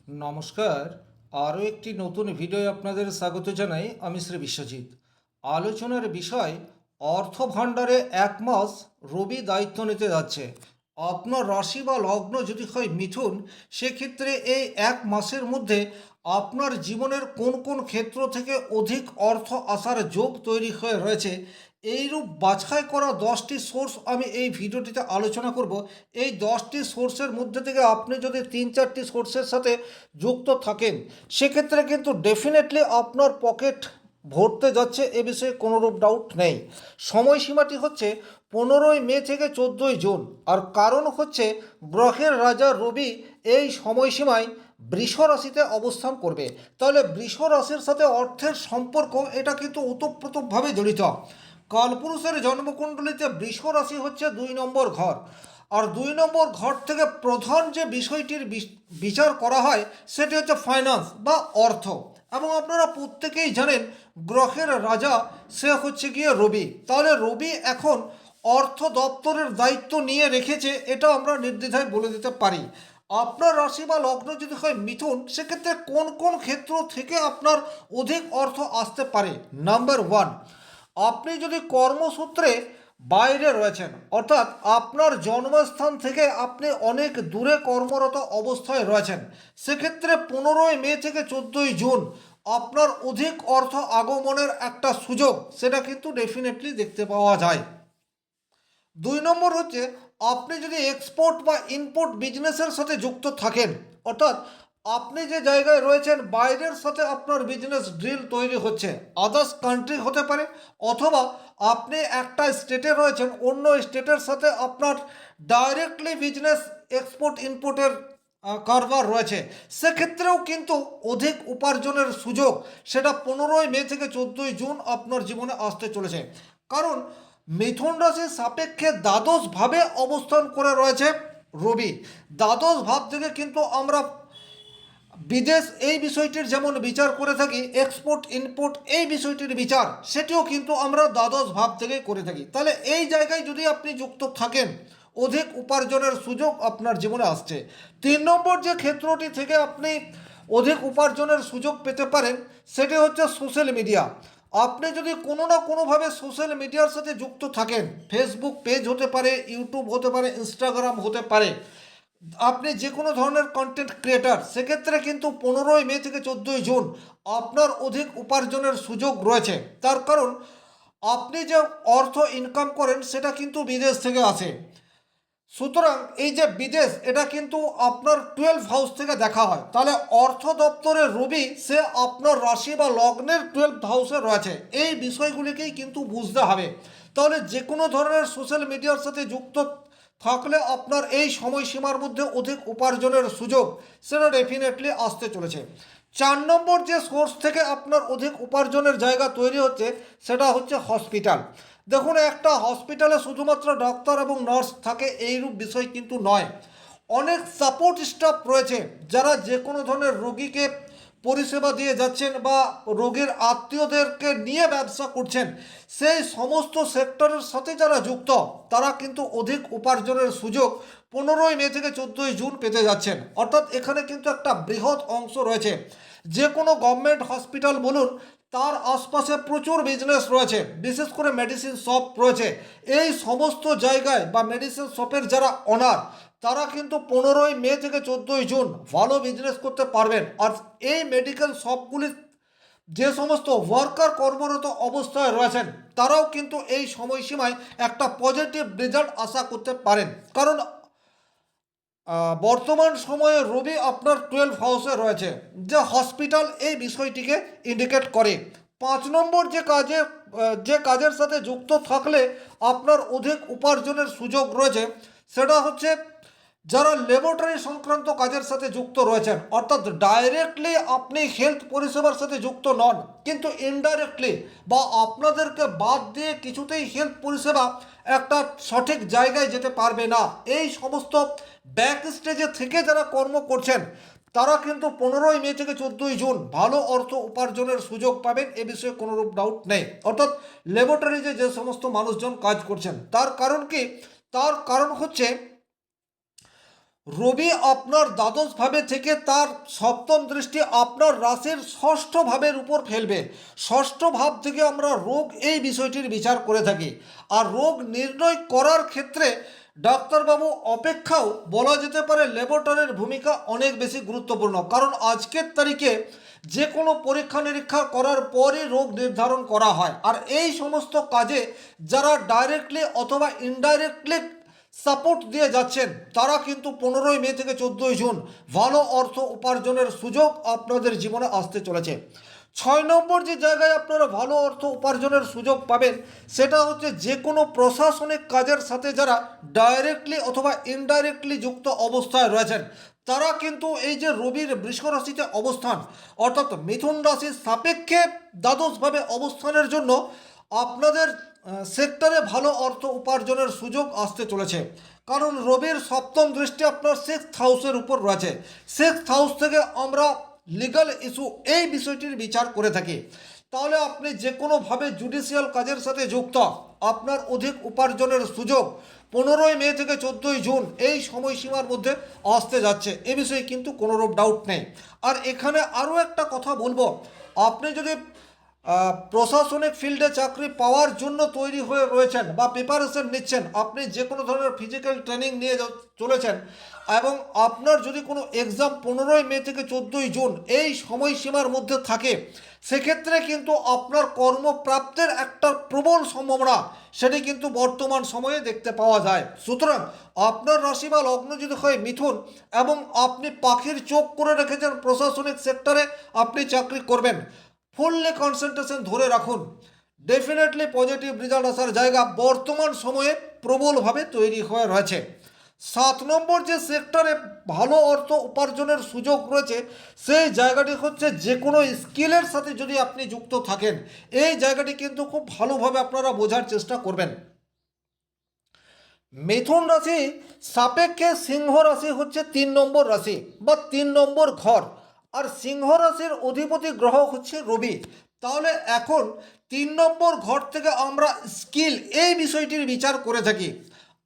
নমস্কার। আরও একটি নতুন ভিডিও আপনাদের স্বাগত জানাই। আমি শ্রী বিশ্বজিৎ। আলোচনার বিষয়, অর্থ ভাণ্ডারে 1 মাস রবি দায়িত্ব নিতে যাচ্ছে। আপনার রাশি বা লগ্ন যদি হয় মিথুন, সেক্ষেত্রে এই 1 মাসের মধ্যে আপনার জীবনের কোন কোন ক্ষেত্র থেকে অধিক অর্থ আসার যোগ তৈরি হয়ে রয়েছে, এইরূপ বাছাই করা 10টি সোর্স আমি এই ভিডিওটিতে আলোচনা করব। এই 10টি সোর্সের মধ্যে থেকে আপনি যদি 3-4টি সোর্সের সাথে যুক্ত থাকেন, সেক্ষেত্রে কিন্তু ডেফিনেটলি আপনার পকেট ভরতে যাচ্ছে, এ বিষয়ে কোনোরূপ ডাউট নেই। সময়সীমাটি হচ্ছে 15ই মে থেকে 14ই জুন। আর কারণ হচ্ছে গ্রহের রাজা রবি এই সময়সীমায় বৃষ রাশিতে অবস্থান করবে। তাহলে বৃষ রাশির সাথে অর্থের সম্পর্ক এটা কিন্তু ওতপ্রোতভাবে জড়িত। কালপুরুষের জন্মকুণ্ডলিতে বৃষ রাশি হচ্ছে 2 নম্বর ঘর। আর 2 নম্বর ঘর থেকে প্রধান যে বিষয়টির বিচার করা হয় সেটি হচ্ছে ফাইন্যান্স বা অর্থ। এবং আপনারা প্রত্যেকেই জানেন গ্রহের রাজা সে হচ্ছে গিয়ে রবি। তাহলে রবি এখন অর্থ দপ্তরের দায়িত্ব নিয়ে রেখেছে, এটা আমরা নির্দ্বিধায় বলে দিতে পারি। আপনার রাশি বা লগ্ন যদি হয় মিথুন, সেক্ষেত্রে কোন কোন ক্ষেত্র থেকে আপনার অধিক অর্থ আসতে পারে। নাম্বার 1, আপনি যদি কর্মসূত্রে বাইরে রয়েছেন, অর্থাৎ আপনার জন্মস্থান থেকে আপনি অনেক দূরে কর্মরত অবস্থায় রয়েছেন, সেক্ষেত্রে 15ই মে থেকে 14ই জুন আপনার অধিক অর্থ আগমনের একটা সুযোগ সেটা কিন্তু ডেফিনেটলি দেখতে পাওয়া যায়। 2 নম্বর হচ্ছে, আপনি যদি এক্সপোর্ট বা ইম্পোর্ট বিজনেসের সাথে যুক্ত থাকেন, অর্থাৎ আপনি যে জায়গায় রয়েছেন বাইরের সাথে আপনার বিজনেস ডিল তৈরি হচ্ছে, আদার্স কান্ট্রি হতে পারে, অথবা আপনি একটা স্টেটে রয়েছেন, অন্য স্টেটের সাথে আপনার ডাইরেক্টলি বিজনেস এক্সপোর্ট ইম্পোর্টের কারবার রয়েছে, সেক্ষেত্রেও কিন্তু অধিক উপার্জনের সুযোগ সেটা 15ই মে থেকে 14ই জুন আপনার জীবনে আসতে চলেছে। কারণ মিথুন রাশির সাপেক্ষে দ্বাদশভাবে অবস্থান করে রয়েছে রবি। দ্বাদশ ভাব থেকে কিন্তু আমরা বিদেশ এই বিষয়টির যেমন বিচার করে থাকি, এক্সপোর্ট ইম্পোর্ট এই বিষয়টির বিচার সেটিও কিন্তু আমরা দ্বাদশ ভাব থেকে করে থাকি। তাহলে এই জায়গায় যদি আপনি যুক্ত থাকেন, অধিক উপার্জনের সুযোগ আপনার জীবনে আসছে। 3 নম্বর যে ক্ষেত্রটি থেকে আপনি অধিক উপার্জনের সুযোগ পেতে পারেন সেটি হচ্ছে সোশ্যাল মিডিয়া। আপনি যদি কোনো না কোনোভাবে সোশ্যাল মিডিয়ার সাথে যুক্ত থাকেন, ফেসবুক পেজ হতে পারে, ইউটিউব হতে পারে, ইনস্টাগ্রাম হতে পারে, আপনি যে কোনো ধরনের কন্টেন্ট ক্রিয়েটার, সেক্ষেত্রে কিন্তু 15ই মে থেকে 14ই জুন আপনার অধিক উপার্জনের সুযোগ রয়েছে। তার কারণ আপনি যে অর্থ ইনকাম করেন সেটা কিন্তু বিদেশ থেকে আসে। সুতরাং এই যে বিদেশ, এটা কিন্তু আপনার 12 হাউস থেকে দেখা হয়। তাহলে অর্থ দপ্তরের রবি সে আপনার রাশি বা লগ্নের 12 হাউসে রয়েছে, এই বিষয়গুলিকেই কিন্তু বুঝতে হবে। তাহলে যে কোনো ধরনের সোশ্যাল মিডিয়ার সাথে যুক্ত থাকলে আপনার এই সময়সীমার মধ্যে অধিক উপার্জনের সুযোগ সেটা ডেফিনেটলি আসতে চলেছে। 4 নম্বর যে সোর্স থেকে আপনার অধিক উপার্জনের জায়গা তৈরি হচ্ছে সেটা হচ্ছে হসপিটাল। দেখুন, একটা হসপিটালে শুধুমাত্র ডাক্তার এবং নার্স থাকে এইরূপ বিষয় কিন্তু নয়। অনেক সাপোর্ট স্টাফ রয়েছে যারা যে কোনো ধরনের রোগীকে পরিষেবা দিয়ে যাচ্ছেন বা রোগীর আত্মীয়দেরকে নিয়ে ব্যবসা করছেন। সেই সমস্ত সেক্টরের সাথে যারা যুক্ত তারা কিন্তু অধিক উপার্জনের সুযোগ 15ই মে থেকে 14ই জুন পেতে যাচ্ছেন। অর্থাৎ এখানে কিন্তু একটা বৃহৎ অংশ রয়েছে। যে কোনো গভর্নমেন্ট হসপিটাল বলুন, তার আশপাশে প্রচুর বিজনেস রয়েছে, বিশেষ করে মেডিসিন শপ রয়েছে। এই সমস্ত জায়গায় বা মেডিসিন শপের যারা ওনার, তারা কিন্তু 15ই মে থেকে 14ই জুন ভালো বিজনেস করতে পারবেন। আর এই মেডিকেল শপগুলি যে সমস্ত ওয়ার্কার কর্মরত অবস্থায় রয়েছেন, তারাও কিন্তু এই সময়সীমায় একটা পজিটিভ রেজাল্ট আশা করতে পারেন। কারণ বর্তমান সময়ে রবি আপনার 12 হাউসে রয়েছে, যে হসপিটাল এই বিষয়টিকে ইন্ডিকেট করে। 5 নম্বর যে কাজের সাথে যুক্ত থাকলে আপনার অধিক উপার্জনের সুযোগ রয়েছে সেটা হচ্ছে যারা ল্যাবরেটরি সংক্রান্ত কাজের সাথে যুক্ত রয়েছেন, অর্থাৎ ডাইরেক্টলি আপনি হেলথ পরিষেবার সাথে যুক্ত নন, কিন্তু ইনডাইরেক্টলি বা আপনাদেরকে বাদ দিয়ে কিছুতেই হেলথ পরিষেবা একটা সঠিক জায়গায় যেতে পারবে না। এই সমস্ত ব্যাক স্টেজে থেকে যারা কর্ম করছেন, তারা কিন্তু 15ই মে থেকে 14ই জুন ভালো অর্থ উপার্জনের সুযোগ পাবেন, এ বিষয়ে কোনোরূপ ডাউট নেই। অর্থাৎ ল্যাবরেটরিতে যে সমস্ত মানুষজন কাজ করছেন, তার কারণ কি? তার কারণ হচ্ছে রবি আপনার দ্বাদশ ভাবে থেকে তার সপ্তম দৃষ্টি আপনার রাশির ষষ্ঠ ভাবের উপর ফেলবে। ষষ্ঠ ভাব থেকে আমরা রোগ এই বিষয়টির বিচার করে থাকি। আর রোগ নির্ণয় করার ক্ষেত্রে ডাক্তারবাবু অপেক্ষাও বলা যেতে পারে ল্যাবরেটরির ভূমিকা অনেক বেশি গুরুত্বপূর্ণ, কারণ আজকের তারিখে যে কোনো পরীক্ষা নিরীক্ষা করার পরই রোগ নির্ধারণ করা হয়। আর এই সমস্ত কাজে যারা ডাইরেক্টলি অথবা ইনডাইরেক্টলি সাপোর্ট দিয়ে যাচ্ছেন তারা কিন্তু 15ই মে থেকে 14ই জুন ভালো অর্থ উপার্জনের সুযোগ আপনাদের জীবনে আসতে চলেছে। 6 নম্বর যে জায়গায় আপনারা ভালো অর্থ উপার্জনের সুযোগ পাবেন সেটা হচ্ছে যে কোনো প্রশাসনিক কাজের সাথে যারা ডাইরেক্টলি অথবা ইনডাইরেক্টলি যুক্ত অবস্থায় রয়েছেন তারা কিন্তু এই যে রবির বৃষ রাশিতে অবস্থান অর্থাৎ মিথুন রাশির সাপেক্ষে দ্বাদশভাবে অবস্থানের জন্য আপনাদের সেক্টরে ভালো অর্থ উপার্জনের সুযোগ আসতে চলেছে। কারণ রবির সপ্তম দৃষ্টি আপনার 6th হাউসের উপর রয়েছে। 6th হাউস থেকে আমরা লিগাল ইস্যু এই বিষয়টির বিচার করে থাকি। তাহলে আপনি যে কোনোভাবে জুডিশিয়াল কাজের সাথে যুক্ত আপনার অধিক উপার্জনের সুযোগ 15ই মে থেকে 14ই জুন এই সময়সীমার মধ্যে আসতে যাচ্ছে, এ বিষয়ে কিন্তু কোনোরূপ ডাউট নেই। আর এখানে আরও একটা কথা বলবো, আপনি যদি প্রশাসনিক ফিল্ডে চাকরি পাওয়ার জন্য তৈরি হয়ে রয়েছেন বা প্রিপারেশন নিচ্ছেন, আপনি যে কোনো ধরনের ফিজিক্যাল ট্রেনিং নিয়ে চলেছেন এবং আপনার যদি কোনো এক্সাম 15ই মে থেকে 14ই জুন এই সময়সীমার মধ্যে থাকে, সেক্ষেত্রে কিন্তু আপনার কর্মপ্রাপ্তের একটা প্রবল সম্ভাবনা সেটি কিন্তু বর্তমান সময়ে দেখতে পাওয়া যায়। সুতরাং আপনার রাশি বা লগ্ন যদি হয় মিথুন এবং আপনি পাখির চোখ করে রেখেছেন প্রশাসনিক সেক্টরে আপনি চাকরি করবেন, ফুললি কনসেন্ট্রেশন ধরে রাখুন, ডেফিনেটলি পজিটিভ রেজাল্ট আসার জায়গা বর্তমান সময়ে প্রবলভাবে তৈরি হয়ে রয়েছে। 7 নম্বর যে সেক্টরে ভালো অর্থ উপার্জনের সুযোগ রয়েছে সেই জায়গাটি হচ্ছে যে কোনো স্কিলের সাথে যদি আপনি যুক্ত থাকেন, এই জায়গাটি কিন্তু খুব ভালোভাবে আপনারা বোঝার চেষ্টা করবেন। মিথুন রাশি সাপেক্ষে সিংহ রাশি হচ্ছে 3 নম্বর রাশি বা 3 নম্বর ঘর, আর সিংহ রাশির অধিপতি গ্রহ হচ্ছে রবি। তাহলে এখন 3 নম্বর ঘর থেকে আমরা স্কিল এই বিষয়টির বিচার করে থাকি।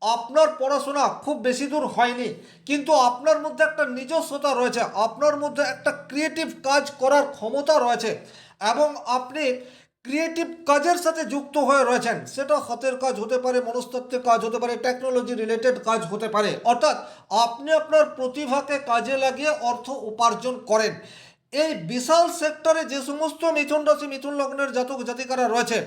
আপনার পড়াশোনা খুব বেশি দূর হয়নি, কিন্তু আপনার মধ্যে একটা নিজস্বতা রয়েছে, আপনার মধ্যে একটা ক্রিয়েটিভ কাজ করার ক্ষমতা রয়েছে এবং আপনি ক্রিয়েটিভ কাজের সাথে যুক্ত হয়ে রয়েছেন, সেটা হাতের কাজ হতে পারে, মনস্তাত্ত্বিক কাজ হতে পারে, টেকনোলজি রিলেটেড কাজ হতে পারে, অর্থাৎ আপনি আপনার প্রতিভাকে কাজে লাগিয়ে অর্থ উপার্জন করেন। এই বিশাল সেক্টরে যে সমস্ত মিথুন রাশি মিথুন লগ্নের জাতক জাতিকারা রয়েছে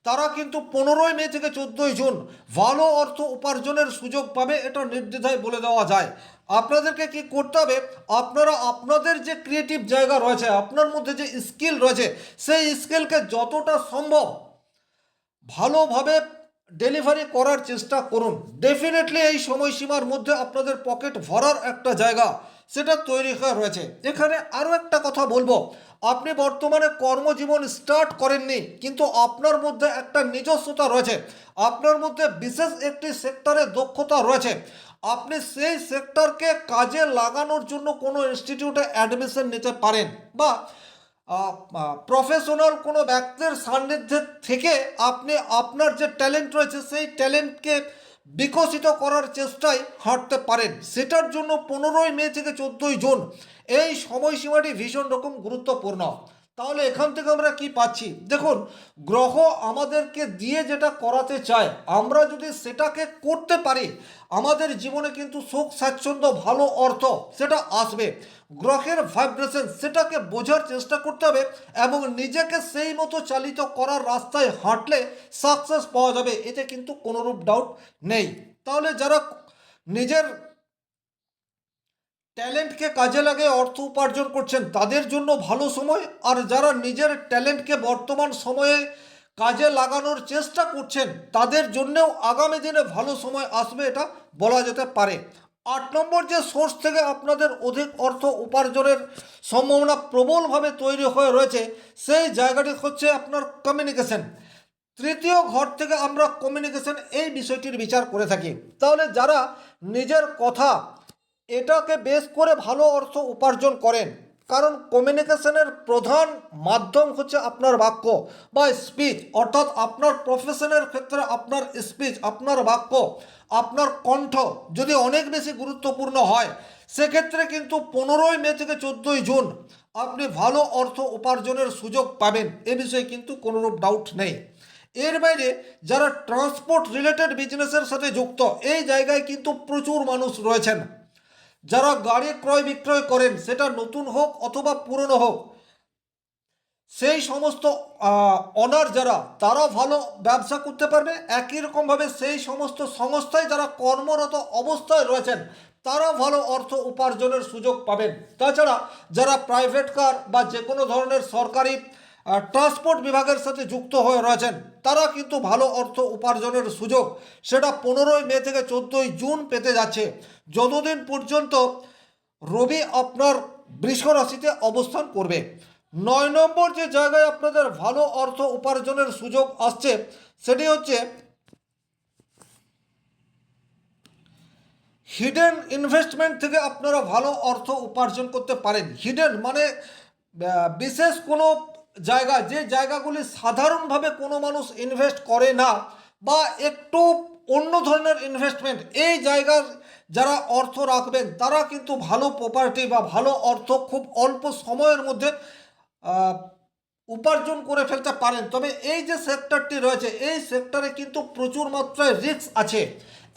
তারা কিন্তু 15ই মে থেকে 14ই জুন ভালো অর্থ উপার্জনের সুযোগ পাবে, এটা নির্দ্বিধায় বলে দেওয়া যায়। আপনাদেরকে কি করতে হবে, আপনারা আপনাদের যে ক্রিয়েটিভ জায়গা রয়েছে, আপনার মধ্যে যে স্কিল রয়েছে, সেই স্কিলকে যতটা সম্ভব ভালোভাবে ডেলিভারি করার চেষ্টা করুন। ডেফিনেটলি এই সময়সীমার মধ্যে আপনাদের পকেট ভরার একটা জায়গা সেটা তৈরি হয়ে রয়েছে। এখানে আরও একটা কথা বলবো, আপনি বর্তমানে কর্মজীবন স্টার্ট করেননি, কিন্তু আপনার মধ্যে একটা নিজস্বতা রয়েছে, আপনার মধ্যে বিশেষ একটি সেক্টরে দক্ষতা রয়েছে, আপনি সেই সেক্টরকে কাজে লাগানোর জন্য কোনো ইনস্টিটিউটে অ্যাডমিশন নিতে পারেন বা প্রফেশনাল কোনো ব্যক্তির সান্নিধ্যে থেকে আপনি আপনার যে ট্যালেন্ট রয়েছে সেই ট্যালেন্টকে বিকশিত করার চেষ্টায় হাঁটতে পারেন। সেটার জন্য 15ই মে থেকে 14ই জুন এই সময়সীমাটি ভীষণ রকম গুরুত্বপূর্ণ। তাহলে এখান থেকে আমরা কি পাচ্ছি, দেখুন, গ্রহ আমাদেরকে দিয়ে যেটা করাতে চায় আমরা যদি সেটাকে করতে পারি আমাদের জীবনে কিন্তু সুখ স্বাচ্ছন্দ্য ভালো অর্থ সেটা আসবে। গ্রহের ভাইব্রেশন সেটাকে বোঝার চেষ্টা করতে হবে এবং নিজেকে সেই মতো চালিত করার রাস্তায় হাঁটলে সাকসেস পাওয়া যাবে, এতে কিন্তু কোনোরূপ ডাউট নেই। তাহলে যারা নিজের ট্যালেন্টকে কাজে লাগিয়ে অর্থ উপার্জন করছেন তাদের জন্য ভালো সময়, আর যারা নিজের ট্যালেন্টকে বর্তমান সময়ে কাজে লাগানোর চেষ্টা করছেন তাদের জন্যেও আগামী দিনে ভালো সময় আসবে, এটা বলা যেতে পারে। 8 নম্বর যে সোর্স থেকে আপনাদের অধিক অর্থ উপার্জনের সম্ভাবনা প্রবলভাবে তৈরি হয়ে রয়েছে সেই জায়গাটি হচ্ছে আপনার কমিউনিকেশন। তৃতীয় ঘর থেকে আমরা কমিউনিকেশন এই বিষয়টির বিচার করে থাকি। তাহলে যারা নিজের কথা এটাকে বেশ করে ভালো অর্থ উপার্জন করেন, কারণ কমিউনিকেশনের প্রধান মাধ্যম হচ্ছে আপনার বাক্য বা স্পিচ, অর্থাৎ আপনার প্রফেশনের ক্ষেত্রে আপনার স্পিচ, আপনার বাক্য, আপনার কণ্ঠ যদি অনেক বেশি গুরুত্বপূর্ণ হয়, সেক্ষেত্রে কিন্তু 15 মে থেকে 14 জুন আপনি ভালো অর্থ উপার্জনের সুযোগ পাবেন, এ বিষয়ে কিন্তু কোনোরূপ ডাউট নেই। এর বাইরে যারা ট্রান্সপোর্ট রিলেটেড বিজনেসের সাথে যুক্ত, এই জায়গায় কিন্তু প্রচুর মানুষ রয়েছেন। যারা গাড়ি ক্রয় বিক্রয় করেন, সেটা নতুন হোক অথবা পুরনো হোক, সেই সমস্ত অনার যারা, তারা ভালো ব্যবসা করতে পারবে। একই রকমভাবে সেই সমস্ত সংস্থায় যারা কর্মরত অবস্থায় রয়েছেন, তারা ভালো অর্থ উপার্জনের সুযোগ পাবেন। তাছাড়া যারা প্রাইভেট কার বা যে কোনো ধরনের সরকারি ট্রান্সপোর্ট বিভাগের সাথে যুক্ত হয়ে রয়েছেন, তারা কিন্তু ভালো অর্থ উপার্জনের সুযোগ সেটা 15 মে থেকে 14 জুন পেতে যাচ্ছে, যতদিন পর্যন্ত রবি আপনার বৃষ রাশিতে অবস্থান করবে। 9 নম্বর যে জায়গায় আপনাদের ভালো অর্থ উপার্জনের সুযোগ আসছে, সেটি হচ্ছে হিডেন ইনভেস্টমেন্ট থেকে আপনারা ভালো অর্থ উপার্জন করতে পারেন। হিডেন মানে বিশেষ কোনো জায়গা, যে জায়গাগুলি সাধারণভাবে কোনো মানুষ ইনভেস্ট করে না, বা একটু অন্য ধরনের ইনভেস্টমেন্ট, এই জায়গার যারা অর্থ রাখবেন, তারা কিন্তু ভালো প্রপার্টি বা ভালো অর্থ খুব অল্প সময়ের মধ্যে উপার্জন করে ফেলতে পারেন। তবে এই যে সেক্টরটি রয়েছে, এই সেক্টরে কিন্তু প্রচুর মাত্রায় রিস্ক আছে,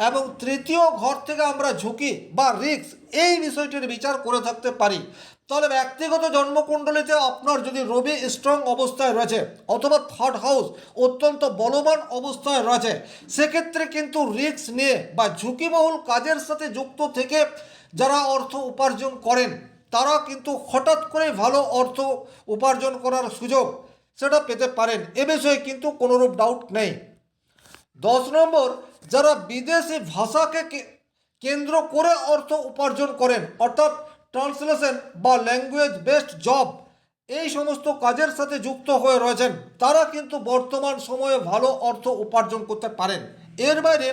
এবং তৃতীয় ঘর থেকে আমরা ঝুঁকি বা রিস্ক, এই বিষয়টির বিচার করে থাকতে পারি। তাহলে ব্যক্তিগত জন্মকুণ্ডলিতে আপনার যদি রবি স্ট্রং অবস্থায় রয়েছে, অথবা থার্ড হাউস অত্যন্ত বলবান অবস্থায় রয়েছে, সেক্ষেত্রে কিন্তু রিস্ক নিয়ে বা ঝুঁকিবহুল কাজের সাথে যুক্ত থেকে যারা অর্থ উপার্জন করেন, তারা কিন্তু হঠাৎ করে ভালো অর্থ উপার্জন করার সুযোগ সেটা পেতে পারেন, এ বিষয়ে কিন্তু কোনোরূপ ডাউট নেই। 10 নম্বর, যারা বিদেশি ভাষাকে কেন্দ্র করে অর্থ উপার্জন করেন, অর্থাৎ ট্রান্সলেশন বা ল্যাঙ্গুয়েজ বেসড জব, এই সমস্ত কাজের সাথে যুক্ত হয়ে রয়েছেন, তারা কিন্তু বর্তমান সময়ে ভালো অর্থ উপার্জন করতে পারেন। এর বাইরে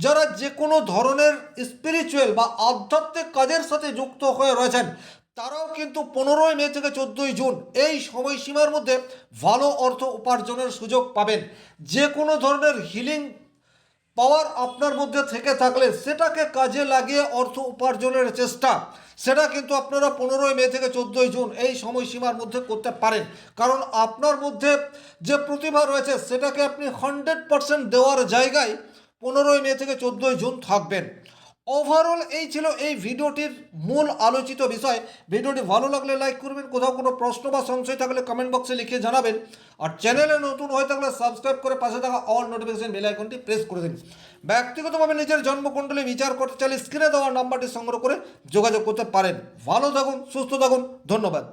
যারা যে কোনো ধরনের স্পিরিচুয়াল বা আধ্যাত্মিক কাজের সাথে যুক্ত হয়ে রয়েছেন, তারাও কিন্তু 15 মে থেকে 14 জুন এই সময়সীমার মধ্যে ভালো অর্থ উপার্জনের সুযোগ পাবেন। যে কোনো ধরনের হিলিং পাওয়ার আপনার মধ্যে থেকে থাকলে সেটাকে কাজে লাগিয়ে অর্থ উপার্জনের চেষ্টা, সেটা কিন্তু আপনারা 15 মে থেকে 14 জুন এই সময়সীমার মধ্যে করতে পারেন। কারণ আপনার মধ্যে যে প্রতিভা রয়েছে, সেটাকে আপনি 100% দেওয়ার জায়গায় 15 মে থেকে 14 জুন থাকবেন। ওভারঅল এই ছিল এই ভিডিওটির মূল আলোচিত বিষয়। ভিডিওটি ভালো লাগলে লাইক করবেন, কোথাও কোনো প্রশ্ন বা সংশয় থাকলে কমেন্ট বক্সে লিখে জানাবেন, আর চ্যানেলে নতুন হয়ে থাকলে সাবস্ক্রাইব করে পাশে থাকা অল নোটিফিকেশন বেল আইকনটি প্রেস করে দিন। ব্যক্তিগতভাবে নিজের জন্মকুণ্ডলী বিচার করতে চাইলে স্ক্রিনে দেওয়া নাম্বারটি সংগ্রহ করে যোগাযোগ করতে পারেন। ভালো থাকুন, সুস্থ থাকুন, ধন্যবাদ।